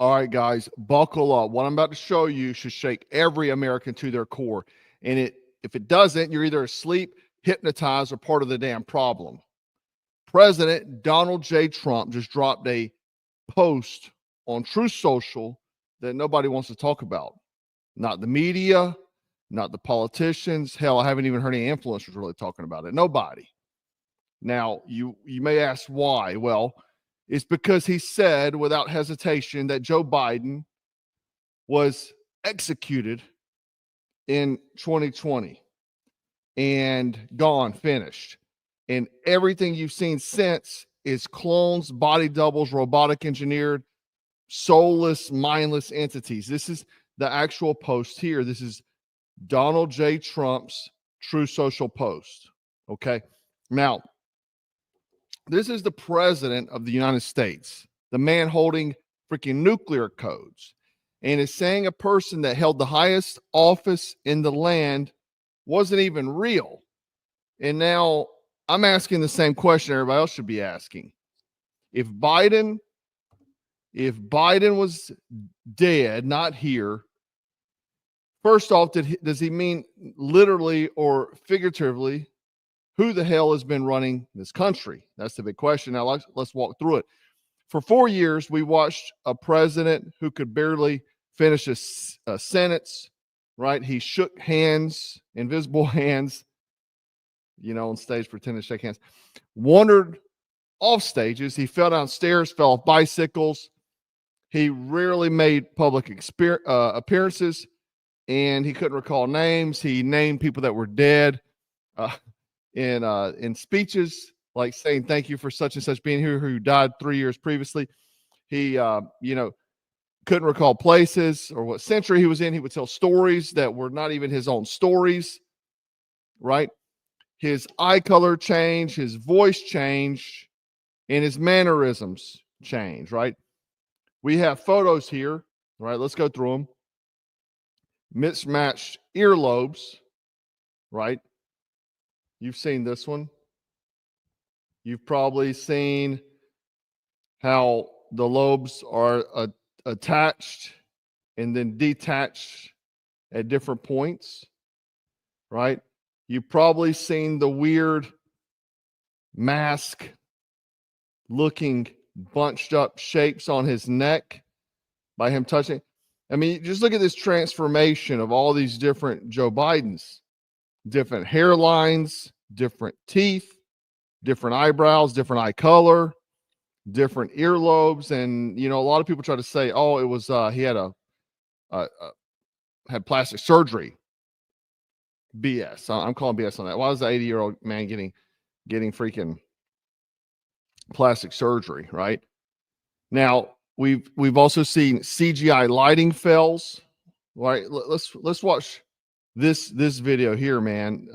All right, guys, buckle up. What I'm about to show you should shake every American to their core. And if it doesn't, you're either asleep, hypnotized, or part of the damn problem. President Donald J. Trump just dropped a post on Truth Social that nobody wants to talk about. Not the media, not the politicians. Hell, I haven't even heard any influencers really talking about it. Nobody. Now, you may ask why. Well, it's because he said without hesitation that Joe Biden was executed in 2020 and gone, finished. And everything you've seen since is clones, body doubles, robotic engineered, soulless, mindless entities. This is the actual post here. This is Donald J. Trump's Truth Social post. Okay. Now, this is the president of the United States, the man holding freaking nuclear codes, and is saying a person that held the highest office in the land wasn't even real. And now I'm asking the same question everybody else should be asking. If Biden was dead, not here, first off, does he mean literally or figuratively? Who the hell has been running this country? That's the big question. Now let's walk through it. For 4 years, we watched a president who could barely finish a sentence, right? He shook hands, invisible hands, on stage, pretending to shake hands, wandered off stages. He fell down stairs, fell off bicycles. He rarely made public appearances, and he couldn't recall names. He named people that were dead. In speeches, like saying thank you for such and such being here, who died 3 years previously. He couldn't recall places or what century he was in. He would tell stories that were not even his own stories, right? His eye color changed, his voice changed, and his mannerisms changed, right? We have photos here, right? Let's go through them. Mismatched earlobes, right? You've seen this one. You've probably seen how the lobes are attached and then detached at different points, right? You've probably seen the weird mask looking bunched up shapes on his neck by him touching. I mean, just look at this transformation of all these different Joe Bidens. Different hairlines, different teeth, different eyebrows, different eye color, different earlobes. And, a lot of people try to say, oh, it was, he had had plastic surgery. BS. I'm calling BS on that. Why is the 80-year-old man getting freaking plastic surgery, right? Now, we've also seen CGI lighting fails, right? Let's watch this video here, man.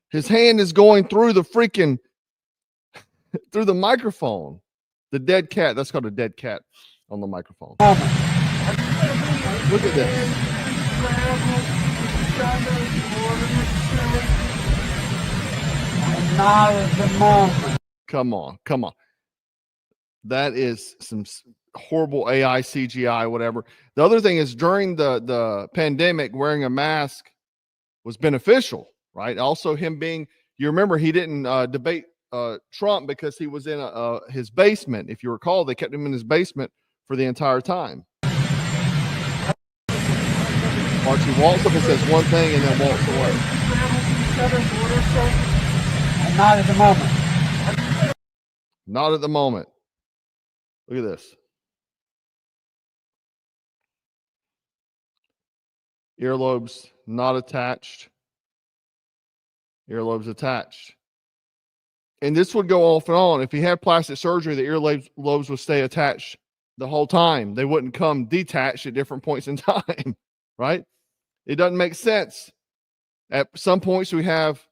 His hand is going through the freaking through the microphone. The dead cat. That's called a dead cat on the microphone. Look at this. Not at the moment. Come on. That is some horrible AI, CGI, whatever. The other thing is during the pandemic, wearing a mask was beneficial, right? Also, him being, you remember, he didn't debate Trump because he was in his basement. If you recall, they kept him in his basement for the entire time. Watch, he walks up and says one thing and then walks away. Not at the moment. Not at the moment. Look at this. Earlobes not attached. Earlobes attached. And this would go off and on. If he had plastic surgery, the earlobes would stay attached the whole time. They wouldn't come detached at different points in time, right? It doesn't make sense. At some points, we have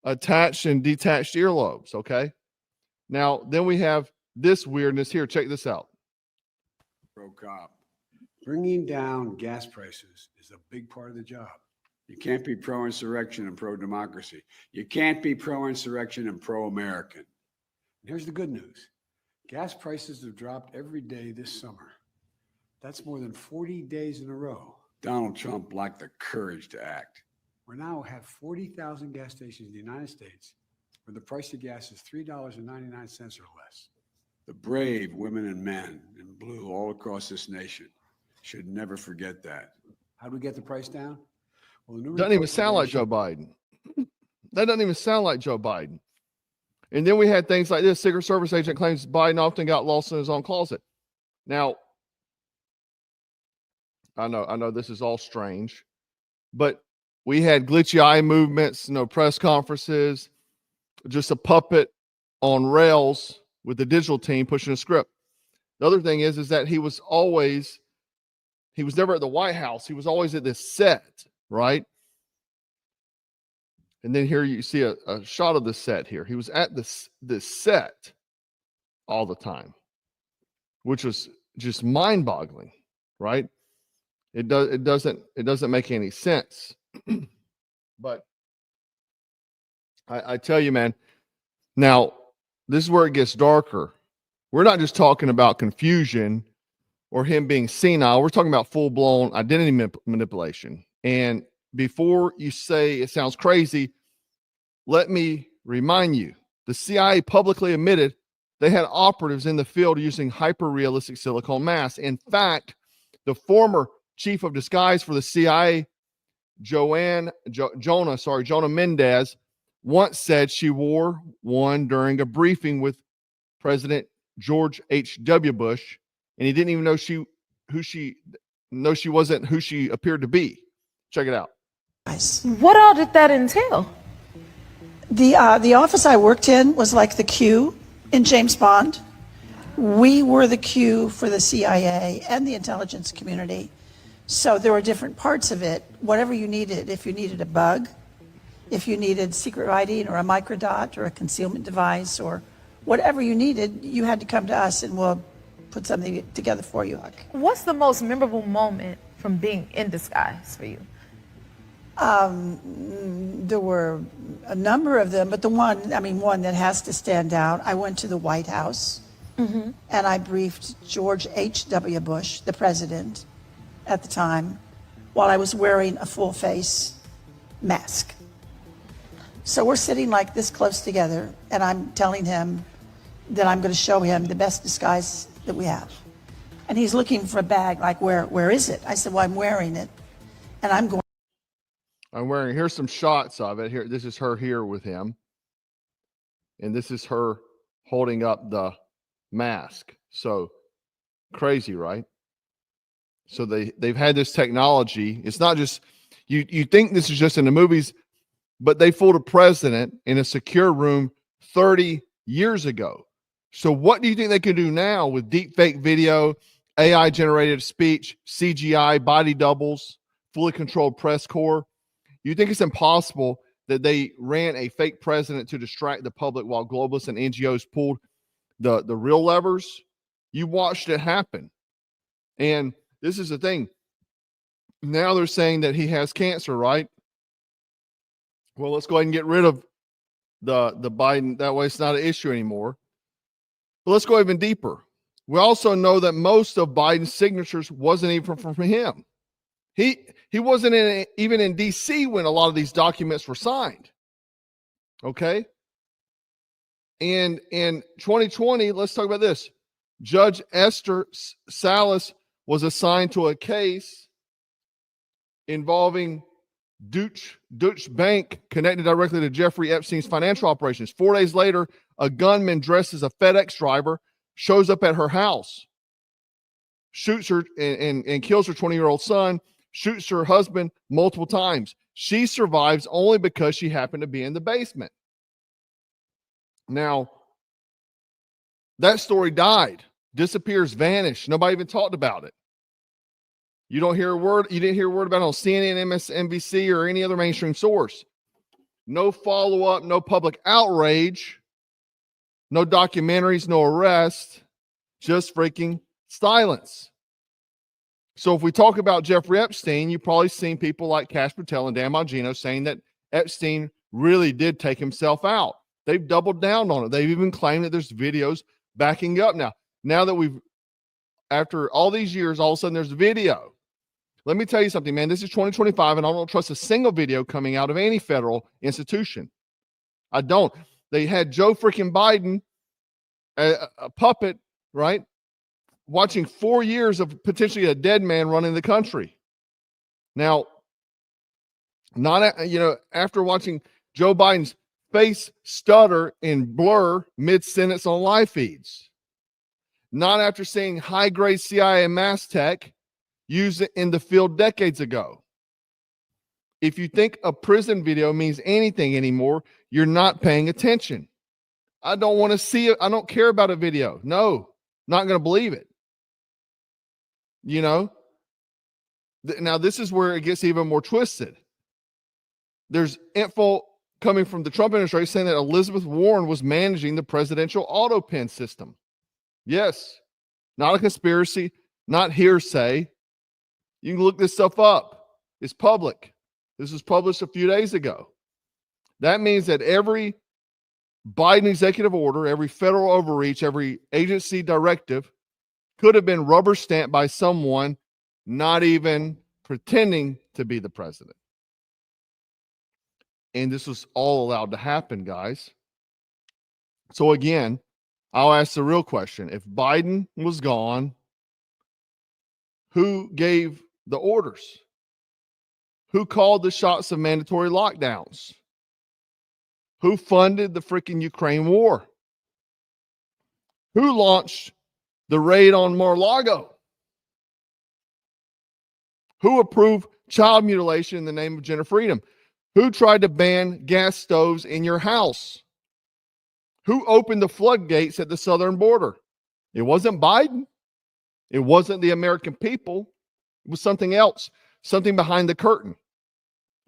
attached and detached earlobes, okay? Now, then we have this weirdness here. Check this out. Pro cop. Bringing down gas prices is a big part of the job. You can't be pro-insurrection and pro-democracy. You can't be pro-insurrection and pro-American. Here's the good news. Gas prices have dropped every day this summer. That's more than 40 days in a row. Donald Trump lacked the courage to act. We now have 40,000 gas stations in the United States where the price of gas is $3.99 or less. The brave women and men in blue all across this nation should never forget that. How do we get the price down? Well, doesn't even sound like Joe Biden. That doesn't even sound like Joe Biden. And then we had things like this. Secret Service agent claims Biden often got lost in his own closet. Now, I know this is all strange, but we had glitchy eye movements, no press conferences, just a puppet on rails with the digital team pushing a script. The other thing is that he was never at the White House. He was always at this set, right? And then here you see a shot of the set here. He was at this set all the time, which was just mind-boggling, right? It doesn't make any sense. But I tell you, man, now this is where it gets darker. We're not just talking about confusion or him being senile. We're talking about full-blown identity manipulation. And before you say it sounds crazy, let me remind you, the CIA publicly admitted they had operatives in the field using hyper-realistic silicone masks. In fact, the former chief of disguise for the CIA, Jonah Mendez, once said she wore one during a briefing with President George H.W. Bush, and he didn't even know she wasn't who she appeared to be. Check it out. What all did that entail? The office I worked in was like the Q in James Bond. We were the Q for the CIA and the intelligence community. So there were different parts of it. Whatever you needed, if you needed a bug, if you needed secret writing or a microdot or a concealment device or whatever you needed, you had to come to us and we'll put something together for you. What's the most memorable moment from being in disguise for you? There were a number of them, but one that has to stand out. I went to the White House and I briefed George H.W. Bush, the president at the time, while I was wearing a full face mask. So we're sitting like this close together and I'm telling him that I'm going to show him the best disguise that we have. And he's looking for a bag, like, where is it? I said, well, I'm wearing it. And here's some shots of it. Here, this is her here with him. And this is her holding up the mask. So crazy, right? So they've had this technology. It's not just, you think this is just in the movies, but they fooled a president in a secure room 30 years ago. So what do you think they can do now with deep fake video, AI generated speech, CGI, body doubles, fully controlled press corps? You think it's impossible that they ran a fake president to distract the public while globalists and NGOs pulled the real levers? You watched it happen. And this is the thing. Now they're saying that he has cancer, right? Well, let's go ahead and get rid of the Biden. That way it's not an issue anymore. But let's go even deeper. We also know that most of Biden's signatures wasn't even from him. He wasn't even in D.C. when a lot of these documents were signed. Okay? And in 2020, let's talk about this. Judge Esther Salas was assigned to a case involving Deutsche Bank connected directly to Jeffrey Epstein's financial operations. 4 days later, a gunman dressed as a FedEx driver shows up at her house, shoots her and kills her 20-year-old son, shoots her husband multiple times. She survives only because she happened to be in the basement. Now, that story died, disappears, vanished. Nobody even talked about it. You don't hear a word. You didn't hear a word about it on CNN, MSNBC, or any other mainstream source. No follow-up, no public outrage, no documentaries, no arrest, just freaking silence. So if we talk about Jeffrey Epstein, you've probably seen people like Cash Patel and Dan Bongino saying that Epstein really did take himself out. They've doubled down on it. They've even claimed that there's videos backing up now. Now that after all these years, all of a sudden there's video. Let me tell you something, man. This is 2025, and I don't trust a single video coming out of any federal institution. I don't. They had Joe freaking Biden, a puppet, right? Watching 4 years of potentially a dead man running the country. Now, after watching Joe Biden's face stutter and blur mid-sentence on live feeds. Not after seeing high-grade CIA mass tech used it in the field decades ago. If you think a prison video means anything anymore, you're not paying attention. I don't want to see it. I don't care about a video. No, not going to believe it. Now this is where it gets even more twisted. There's info coming from the Trump administration saying that Elizabeth Warren was managing the presidential Autopens system. Yes, not a conspiracy, not hearsay. You can look this stuff up. It's public. This was published a few days ago. That means that every Biden executive order, every federal overreach, every agency directive could have been rubber stamped by someone not even pretending to be the president. And this was all allowed to happen, guys. So again, I'll ask the real question. If Biden was gone, who gave the orders? Who called the shots of mandatory lockdowns? Who funded the freaking Ukraine war? Who launched the raid on Mar-a-Lago? Who approved child mutilation in the name of gender freedom? Who tried to ban gas stoves in your house? Who opened the floodgates at the southern border? It wasn't Biden. It wasn't the American people. It was something else, something behind the curtain.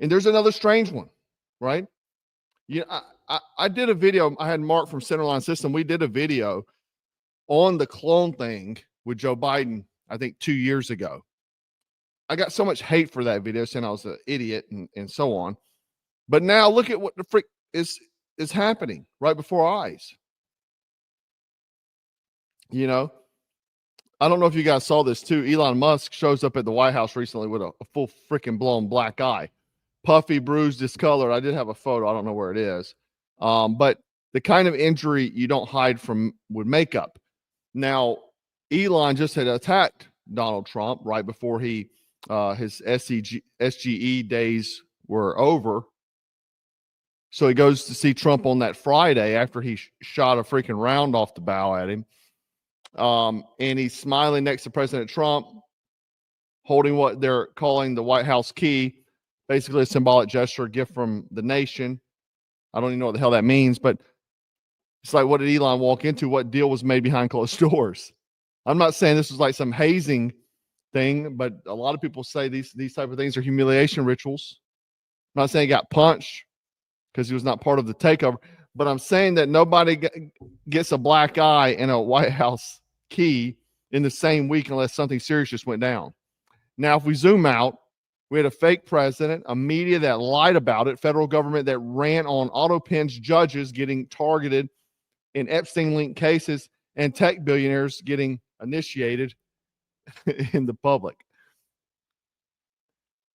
And there's another strange one, right? I did a video. I had Mark from Centerline System. We did a video on the clone thing with Joe Biden, I think 2 years ago. I got so much hate for that video saying I was an idiot and so on. But now look at what the frick is happening right before our eyes. I don't know if you guys saw this too. Elon Musk shows up at the White House recently with a full freaking blown black eye. Puffy, bruised, discolored. I did have a photo. I don't know where it is. But the kind of injury you don't hide from with makeup. Now, Elon just had attacked Donald Trump right before his SGE days were over. So he goes to see Trump on that Friday after he shot a freaking round off the bow at him. And he's smiling next to President Trump, holding what they're calling the White House key, basically a symbolic gesture, a gift from the nation. I don't even know what the hell that means, but it's like, what did Elon walk into? What deal was made behind closed doors? I'm not saying this was like some hazing thing, but a lot of people say these type of things are humiliation rituals. I'm not saying he got punched because he was not part of the takeover, but I'm saying that nobody gets a black eye and a White House key in the same week unless something serious just went down. Now, if we zoom out, we had a fake president, a media that lied about it, federal government that ran on Autopens judges getting targeted in Epstein-linked cases, and tech billionaires getting initiated in the public.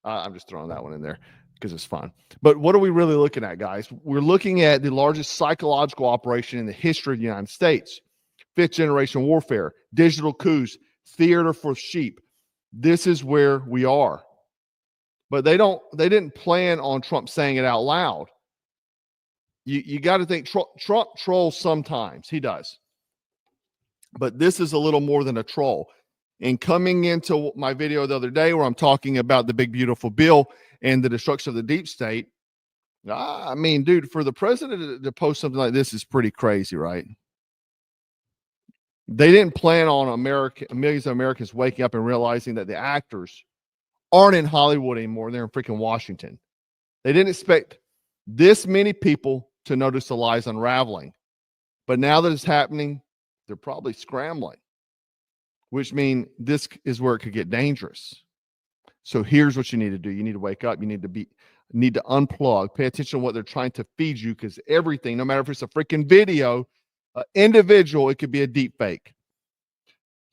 I'm just throwing that one in there because it's fun. But what are we really looking at, guys? We're looking at the largest psychological operation in the history of the United States. Fifth generation warfare, digital coups, theater for sheep. This is where we are. But they didn't plan on Trump saying it out loud. You got to think Trump trolls sometimes. He does. But this is a little more than a troll. And coming into my video the other day where I'm talking about the big, beautiful bill and the destruction of the deep state, I mean, dude, for the president to post something like this is pretty crazy, right? They didn't plan on millions of Americans waking up and realizing that the actors aren't in Hollywood anymore. They're in freaking Washington. They didn't expect this many people to notice the lies unraveling. But now that it's happening, they're probably scrambling. which means this is where it could get dangerous. So here's what you need to do. You need to wake up. You need to unplug, pay attention to what they're trying to feed you, because everything, no matter if it's a freaking video, individual, it could be a deep fake.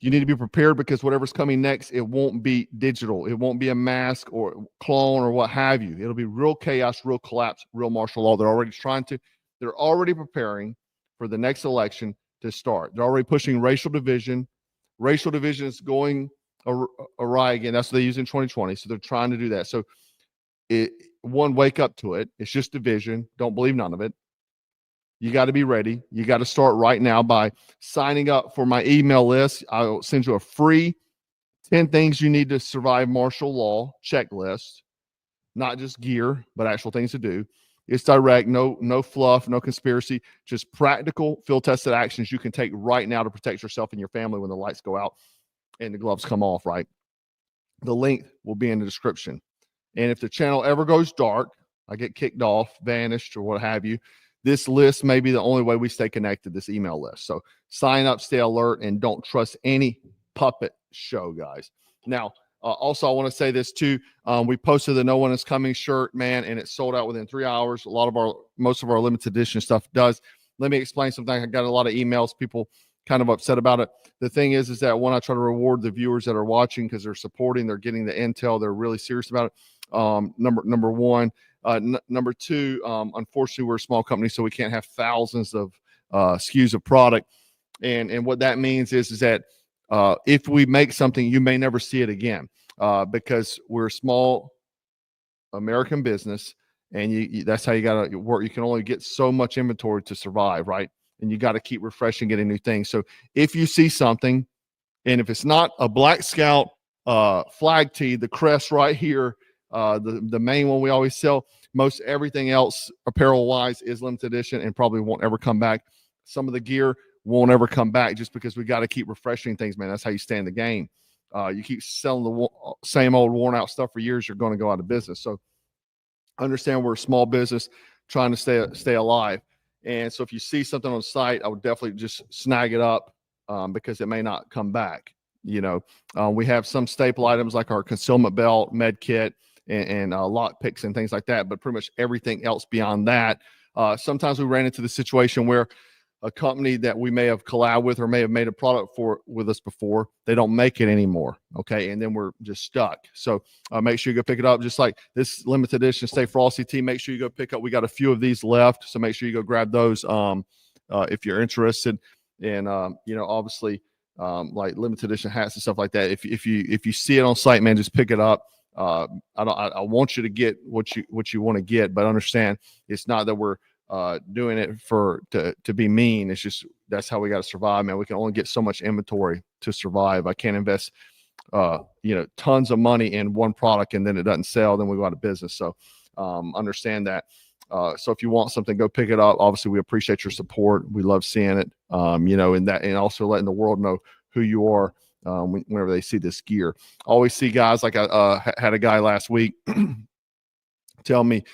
You need to be prepared, because whatever's coming next, it won't be digital. It won't be a mask or clone or what have you. It'll be real chaos, real collapse, real martial law. They're already preparing for the next election to start. They're already pushing racial division. Racial division is going awry again. That's what they used in 2020. So they're trying to do that. So wake up to it. It's just division. Don't believe none of it. You got to be ready. You got to start right now by signing up for my email list. I'll send you a free 10 things you need to survive martial law checklist, not just gear, but actual things to do. It's direct, no fluff, no conspiracy, just practical field-tested actions you can take right now to protect yourself and your family when the lights go out and the gloves come off, right? The link will be in the description. And if the channel ever goes dark, I get kicked off, vanished, or what have you, this list may be the only way we stay connected, this email list. So sign up, stay alert, and don't trust any puppet show, guys. Now, also, I want to say this too. We posted the "No One Is Coming" shirt, man, and it sold out within 3 hours. Most of our limited edition stuff does. Let me explain something. I got a lot of emails, people kind of upset about it. The thing is that when I try to reward the viewers that are watching because they're supporting, they're getting the intel, they're really serious about it. Number one. Number two, unfortunately, we're a small company, so we can't have thousands of SKUs of product. And what that means is that if we make something, you may never see it again because we're a small American business, and that's how you got to work. You can only get so much inventory to survive, right? And you got to keep refreshing, getting new things. So if you see something, and if it's not a Black Scout flag tee, the crest right here, the main one we always sell, most everything else apparel wise is limited edition and probably won't ever come back. Some of the gear won't ever come back just because we got to keep refreshing things, man. That's how you stay in the game. You keep selling the same old worn out stuff for years, you're going to go out of business. So understand we're a small business trying to stay alive. And so if you see something on the site, I would definitely just snag it up because it may not come back. You know, we have some staple items like our concealment belt, med kit, and lock picks and things like that, but pretty much everything else beyond that. Sometimes we ran into the situation where a company that we may have collabed with or may have made a product with us before, they don't make it anymore. Okay. And then we're just stuck. So make sure you go pick it up. Just like this limited edition Stay Frosty tee, make sure you go pick up. We got a few of these left. So make sure you go grab those if you're interested. And, you know, obviously like limited edition hats and stuff like that. If you see it on site, man, just pick it up. I want you to get what you want to get, but understand it's not that we're doing it to be mean. It's just that's how we got to survive, man. We can only get so much inventory to survive. I can't invest tons of money in one product and then it doesn't sell, then we go out of business. So understand that. So if you want something, go pick it up. Obviously, we appreciate your support. We love seeing it. And also letting the world know who you are whenever they see this gear. I always see guys like I had a guy last week tell me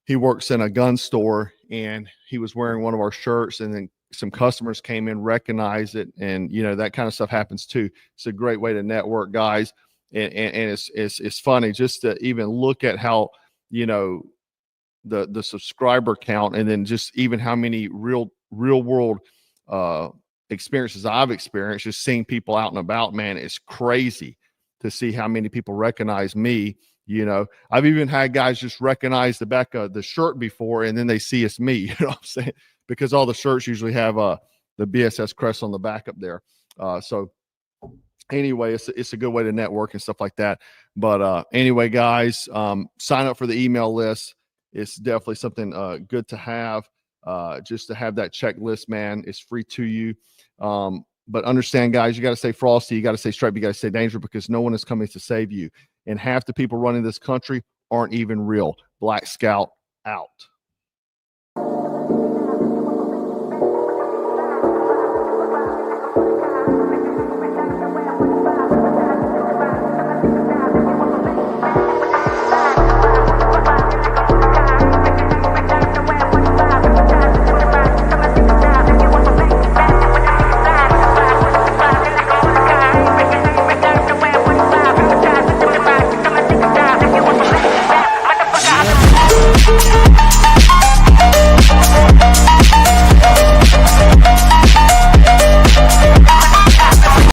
he works in a gun store and he was wearing one of our shirts, and then some customers came in, recognized it, and that kind of stuff happens too. It's a great way to network, guys, and it's funny just to even look at how the subscriber count, and then just even how many real world experiences I've experienced, just seeing people out and about, man. It's crazy to see how many people recognize me. I've even had guys just recognize the back of the shirt before, and then they see it's me, you know what I'm saying? Because all the shirts usually have the BSS crest on the back up there. So anyway, it's a good way to network and stuff like that. But anyway, guys, sign up for the email list. It's definitely something good to have, just to have that checklist, man. It's free to you. But understand, guys, you got to stay frosty. You got to stay striped. You got to stay dangerous, because no one is coming to save you. And half the people running this country aren't even real. Black Scout out.